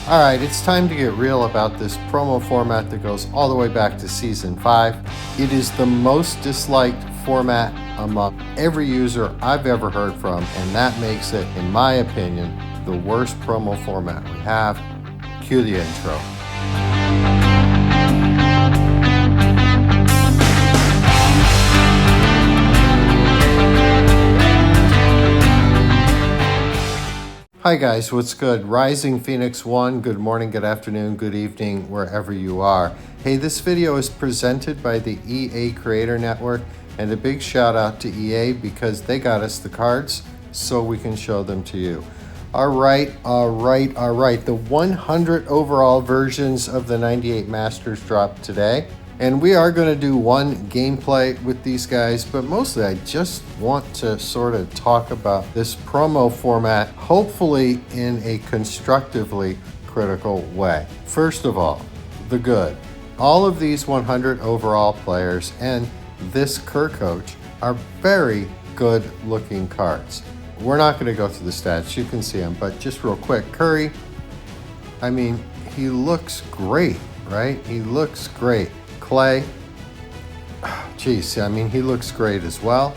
All right, it's time to get real about this promo format that goes all the way back to Season 5. It is the most disliked format among every user I've ever heard from, and that makes it, in my opinion, the worst promo format we have. Cue the intro. Hi guys, what's good? Rising Phoenix 1, good morning, good afternoon, good evening, wherever you are. Hey, this video is presented by the EA Creator Network, and a big shout out to EA because they got us the cards so we can show them to you. All right. The 100 overall versions of the 98 Masters dropped today. And we are going to do one gameplay with these guys, but mostly I just want to sort of talk about this promo format, hopefully in a constructively critical way. First of all, the good. All of these 100 overall players and this Kerr coach are very good looking cards. We're not going to go through the stats, you can see them, but just real quick, Curry, I mean, he looks great, right? He looks great. Clay, geez, I mean, he looks great as well,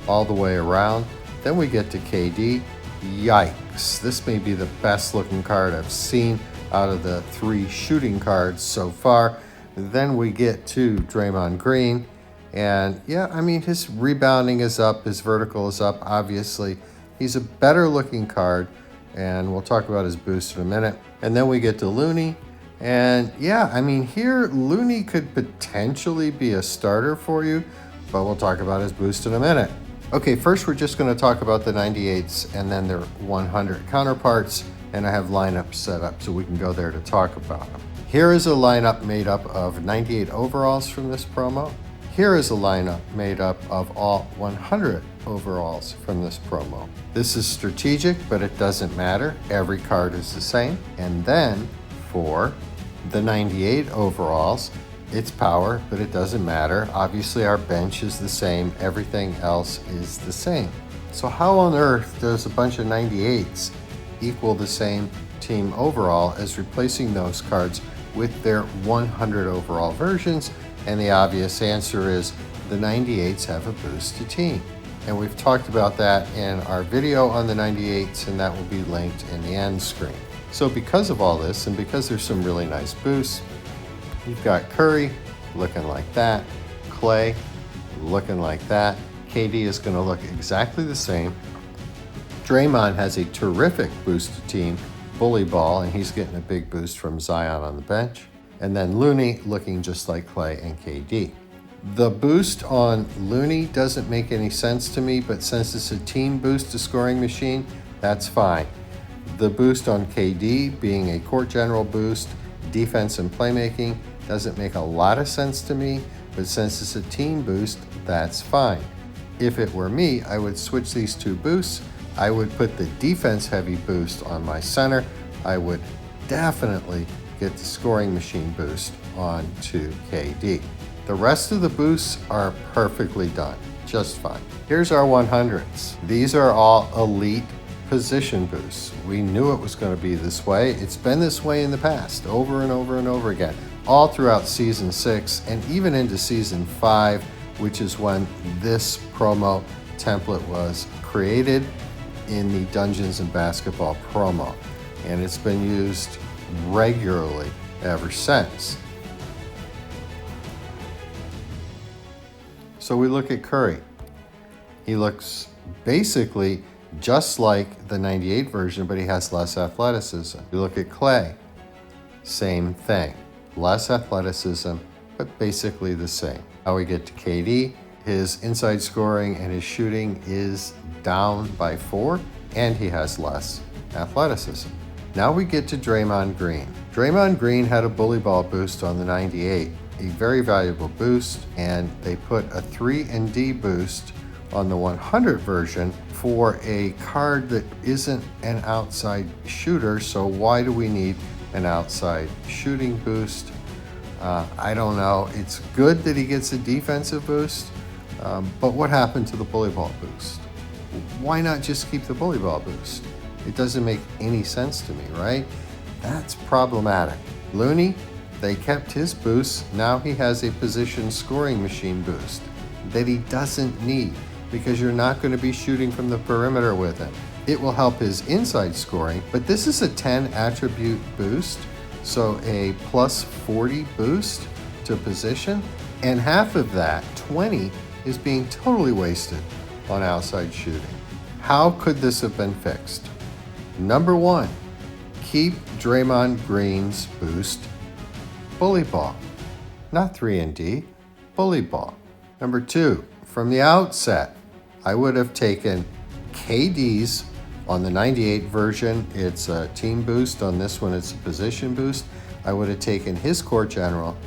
all the way around. Then we get to KD. Yikes, this may be the best looking card I've seen out of the 3 shooting cards so far. Then we get to Draymond Green, and yeah, I mean, his rebounding is up, his vertical is up, obviously. He's a better looking card, and we'll talk about his boost in a minute. And then we get to Looney. And yeah, I mean, here Looney could potentially be a starter for you, but we'll talk about his boost in a minute. Okay, first we're just going to talk about the 98s and then their 100 counterparts, and I have lineups set up so we can go there to talk about them. Here is a lineup made up of 98 overalls from this promo. Here is a lineup made up of all 100 overalls from this promo. This is strategic, but it doesn't matter. Every card is the same. And then for the 98 overalls, it's power, but it doesn't matter. Obviously, our bench is the same. Everything else is the same. So how on earth does a bunch of 98s equal the same team overall as replacing those cards with their 100 overall versions? And the obvious answer is the 98s have a boost to team. And we've talked about that in our video on the 98s, and that will be linked in the end screen. So because of all this, and because there's some really nice boosts, you've got Curry looking like that, Clay looking like that, KD is going to look exactly the same. Draymond has a terrific boost to team, bully ball, and he's getting a big boost from Zion on the bench. And then Looney looking just like Clay and KD. The boost on Looney doesn't make any sense to me, but since it's a team boost to scoring machine, that's fine. The boost on KD being a court general boost, defense and playmaking doesn't make a lot of sense to me, but since it's a team boost, that's fine. If it were me, I would switch these 2 boosts. I would put the defense heavy boost on my center. I would definitely get the scoring machine boost onto KD. The rest of the boosts are perfectly done, just fine. Here's our 100s. These are all elite position boosts. We knew it was going to be this way. It's been this way in the past, over and over and over again, all throughout Season 6 and even into Season 5, which is when this promo template was created in the Dungeons and Basketball promo. And it's been used regularly ever since. So we look at Curry. He looks basically just like the 98 version, but he has less athleticism. You look at Clay, same thing. Less athleticism, but basically the same. Now we get to KD. His inside scoring and his shooting is down by 4, and he has less athleticism. Now we get to Draymond Green. Draymond Green had a bully ball boost on the 98, a very valuable boost, and they put a 3 and D boost on the 100 version for a card that isn't an outside shooter, so why do we need an outside shooting boost? I don't know. It's good that he gets a defensive boost, but what happened to the bully ball boost? Why not just keep the bully ball boost? It doesn't make any sense to me, right? That's problematic. Looney, they kept his boost. Now he has a position scoring machine boost that he doesn't need because you're not going to be shooting from the perimeter with him. It will help his inside scoring, but this is a 10 attribute boost, so a plus 40 boost to position, and half of that, 20, is being totally wasted on outside shooting. How could this have been fixed? Number one, keep Draymond Green's boost bully ball, not 3 and D, bully ball. Number two, from the outset, I would have taken KD's on the 98 version. It's a team boost. On this one, it's a position boost. I would have taken his court general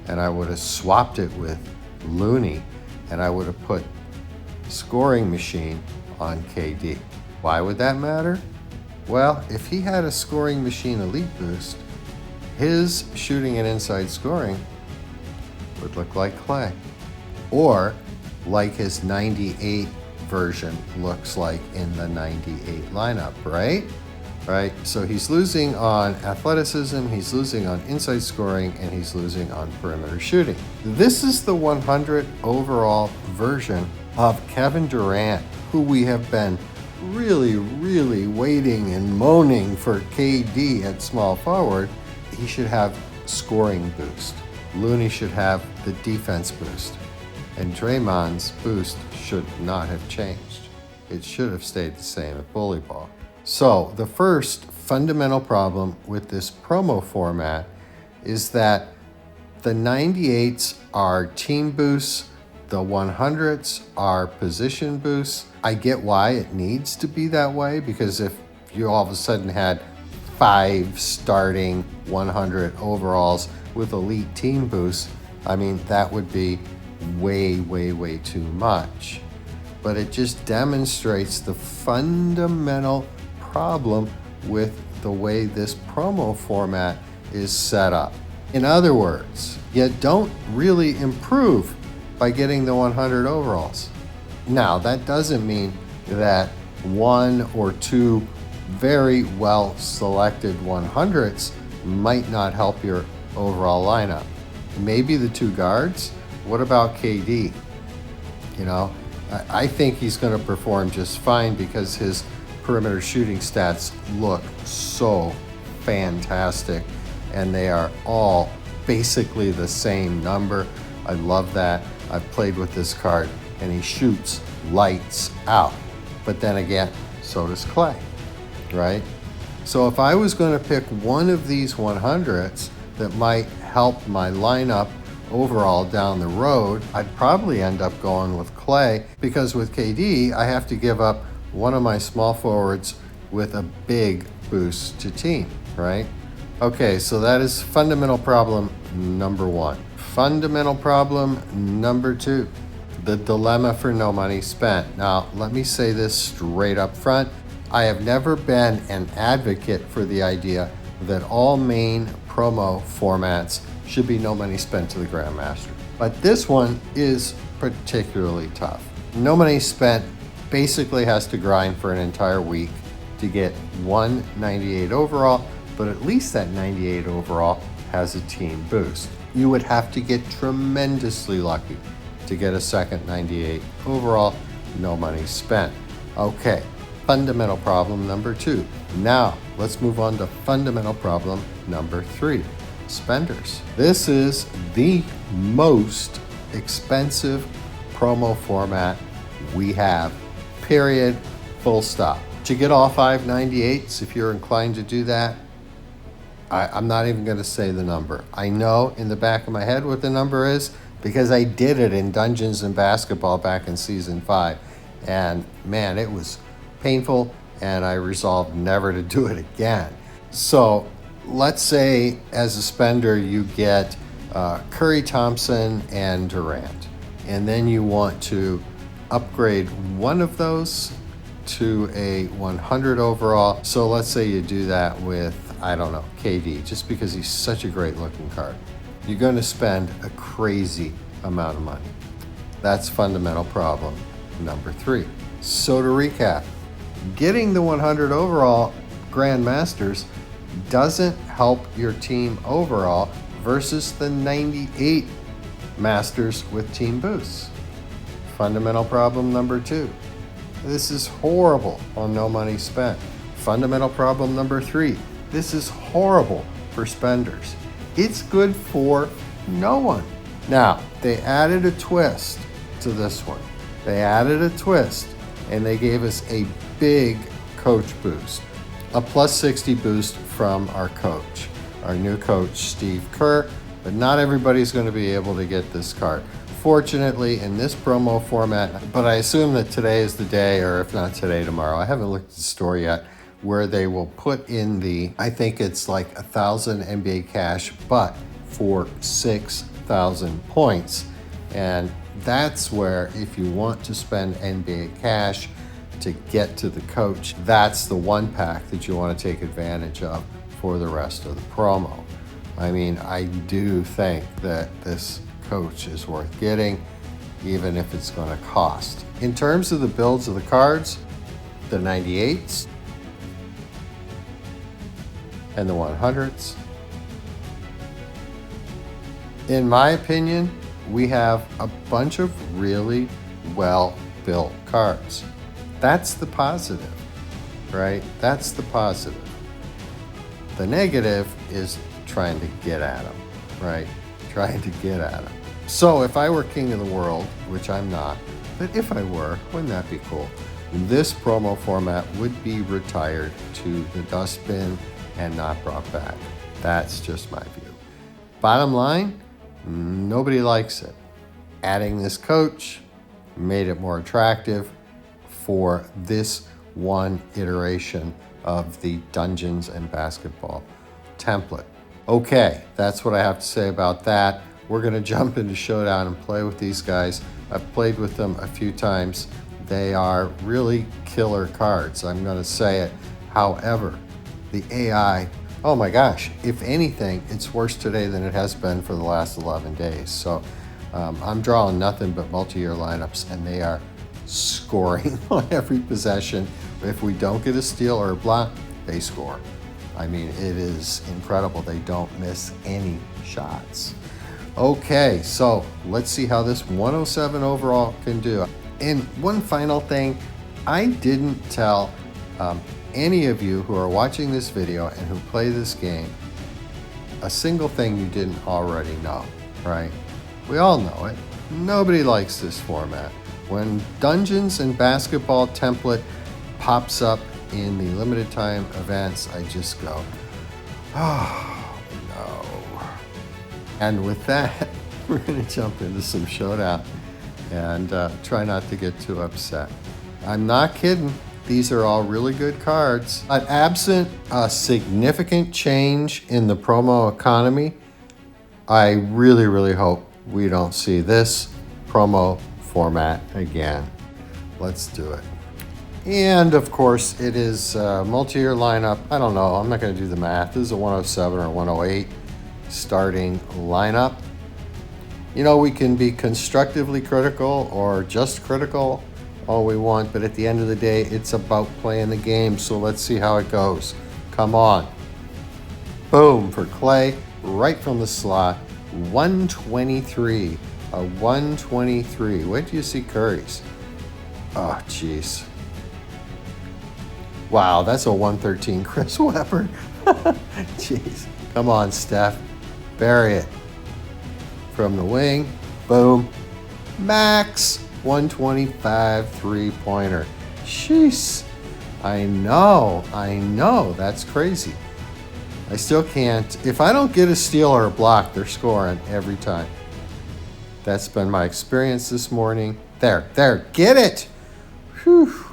and I would have swapped it with Looney, and I would have put scoring machine on KD. Why would that matter? Well, if he had a scoring machine elite boost, his shooting and inside scoring would look like Clay, or like his 98 version looks like in the 98 lineup, right? Right? So he's losing on athleticism, he's losing on inside scoring, and he's losing on perimeter shooting. This is the 100 overall version of Kevin Durant, who we have been really waiting and moaning for KD at small forward. He should have scoring boost. Looney should have the defense boost. And Draymond's boost should not have changed. It should have stayed the same at bully ball. So the first fundamental problem with this promo format is that the 98s are team boosts, the 100s are position boosts. I get why it needs to be that way, because if you all of a sudden had 5 starting 100 overalls with elite team boosts, I mean, that would be way too much. But it just demonstrates the fundamental problem with the way this promo format is set up. In other words, you don't really improve by getting the 100 overalls. Now, that doesn't mean that 1 or 2 very well selected 100s might not help your overall lineup. Maybe the 2 guards. What about KD? You know, I think he's going to perform just fine because his perimeter shooting stats look so fantastic, and they are all basically the same number. I love that. I've played with this card, and he shoots lights out. But then again, so does Clay, right? So if I was going to pick one of these 100s that might help my lineup overall down the road, I'd probably end up going with Clay, because with KD, I have to give up one of my small forwards with a big boost to team, right? Okay, so that is fundamental problem number 1. Fundamental problem number 2, the dilemma for no money spent. Now, let me say this straight up front. I have never been an advocate for the idea that all main promo formats should be no money spent to the Grandmaster. But this one is particularly tough. No money spent basically has to grind for an entire week to get 198 overall, but at least that 98 overall has a team boost. You would have to get tremendously lucky to get a second 98 overall, no money spent. Okay, fundamental problem number 2. Now, let's move on to fundamental problem number 3. Spenders. This is the most expensive promo format we have, period, full stop. To get all 5 98s, if you're inclined to do that, I'm not even going to say the number. I know in the back of my head what the number is because I did it in Dungeons and Basketball back in season 5. And man, it was painful, and I resolved never to do it again. So let's say as a spender you get Curry, Thompson, and Durant, and then you want to upgrade one of those to a 100 overall. So let's say you do that with, I don't know, KD, just because he's such a great looking card. You're going to spend a crazy amount of money. That's fundamental problem number 3. So to recap, getting the 100 overall Grandmasters doesn't help your team overall versus the 98 masters with team boosts. Fundamental problem number 2. This is horrible on no money spent. Fundamental problem number 3. This is horrible for spenders. It's good for no one. Now, they added a twist to this one. They added a twist and they gave us a big coach boost. A plus 60 boost from our coach, our new coach, Steve Kerr, but not everybody's going to be able to get this card. Fortunately, in this promo format, but I assume that today is the day, or if not today, tomorrow. I haven't looked at the store yet, where they will put in the, I think it's like 1,000 NBA cash, but for 6,000 points. And that's where, if you want to spend NBA cash to get to the coach, that's the one pack that you want to take advantage of for the rest of the promo. I mean, I do think that this coach is worth getting, even if it's going to cost. In terms of the builds of the cards, the 98s and the 100s, in my opinion, we have a bunch of really well-built cards. That's the positive, right? That's the positive. The negative is trying to get at them, right? Trying to get at them. So if I were king of the world, which I'm not, but if I were, wouldn't that be cool? This promo format would be retired to the dustbin and not brought back. That's just my view. Bottom line, nobody likes it. Adding this coach made it more attractive for this one iteration of the Dungeons and Basketball template. Okay, that's what I have to say about that. We're going to jump into Showdown and play with these guys. I've played with them a few times. They are really killer cards, I'm going to say it. However, the AI, oh my gosh, if anything, it's worse today than it has been for the last 11 days. So I'm drawing nothing but multi-year lineups, and they are scoring on every possession. If we don't get a steal or a block, they score. I mean, it is incredible. They don't miss any shots. Okay, so let's see how this 107 overall can do. And one final thing, I didn't tell any of you who are watching this video and who play this game a single thing you didn't already know, right? We all know it. Nobody likes this format. When Dungeons and Basketball template pops up in the limited time events, I just go, oh no. And with that, we're going to jump into some Showdown and try not to get too upset. I'm not kidding. These are all really good cards. But absent a significant change in the promo economy, I really, really hope we don't see this promo format again. Let's do it. And of course, it is a multi-year lineup. I don't know. I'm not going to do the math. This is a 107 or 108 starting lineup. You know, we can be constructively critical or just critical all we want, but at the end of the day, it's about playing the game. So let's see how it goes. Come on. Boom for Clay, right from the slot. 123. A 123. Wait till you see Curry's. Oh, jeez. Wow, that's a 113 Chris Webber. Jeez. Come on, Steph. Bury it. From the wing. Boom. Max. 125 three-pointer. Jeez. I know. That's crazy. I still can't. If I don't get a steal or a block, they're scoring every time. That's been my experience this morning. There. Get it. Whew.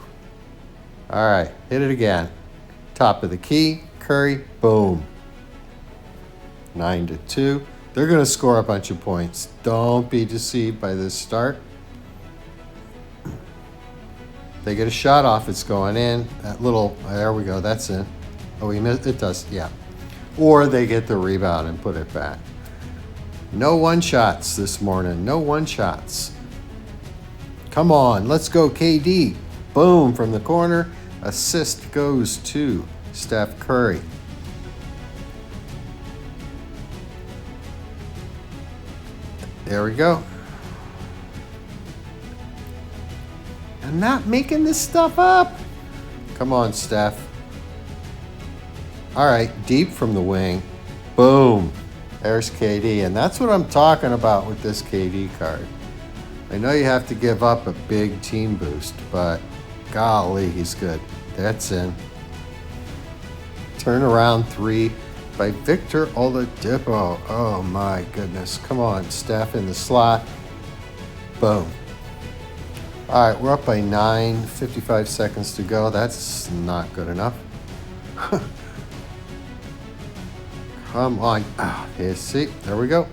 All right, hit it again. Top of the key, Curry, boom. 9-2. They're going to score a bunch of points. Don't be deceived by this start. They get a shot off, it's going in. That little, there we go, that's in. Oh, we missed, it does, yeah. Or they get the rebound and put it back. No one-shots this morning, no one-shots. Come on, let's go, KD. Boom, from the corner. Assist goes to Steph Curry. There we go. I'm not making this stuff up. Come on, Steph. All right, deep from the wing. Boom. There's KD, and that's what I'm talking about with this KD card. I know you have to give up a big team boost, but golly, he's good. That's in. Turnaround 3 by Victor Oladipo. Oh my goodness. Come on, Steph in the slot. Boom. All right, we're up by 9, 55 seconds to go. That's not good enough. Come on. See, there we go.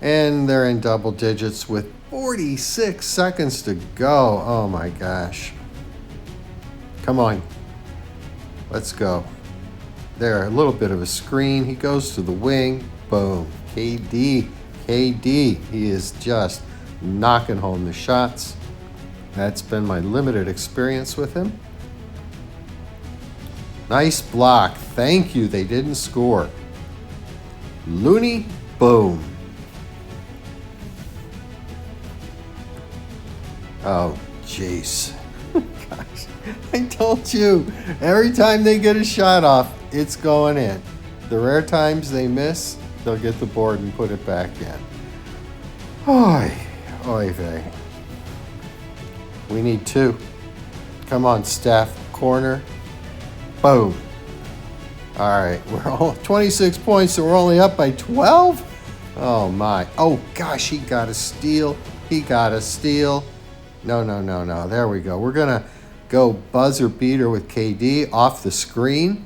And they're in double digits with 46 seconds to go. Oh my gosh. Come on. Let's go. There, a little bit of a screen. He goes to the wing. Boom. KD. He is just knocking home the shots. That's been my limited experience with him. Nice block. Thank you. They didn't score. Looney. Boom. Oh, jeez. Gosh, I told you. Every time they get a shot off, it's going in. The rare times they miss, they'll get the board and put it back in. Oy, oy vey. We need 2. Come on, Steph. Corner. Boom. All right, we're all 26 points, so we're only up by 12? Oh, my. Oh, gosh, he got a steal. No. There we go. We're going to go buzzer beater with KD off the screen.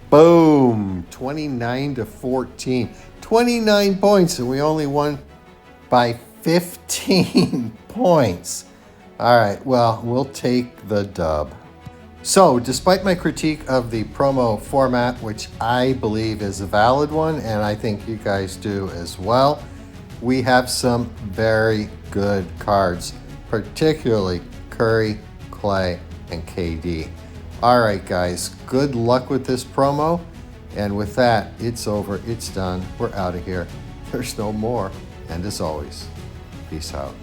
Boom. 29-14. 29 points, and we only won by 15 points. All right, well, we'll take the dub. So, despite my critique of the promo format, which I believe is a valid one, and I think you guys do as well, we have some very good cards, particularly Curry, Clay, and KD. All right, guys, good luck with this promo. And with that, it's over. It's done. We're out of here. There's no more. And as always, peace out.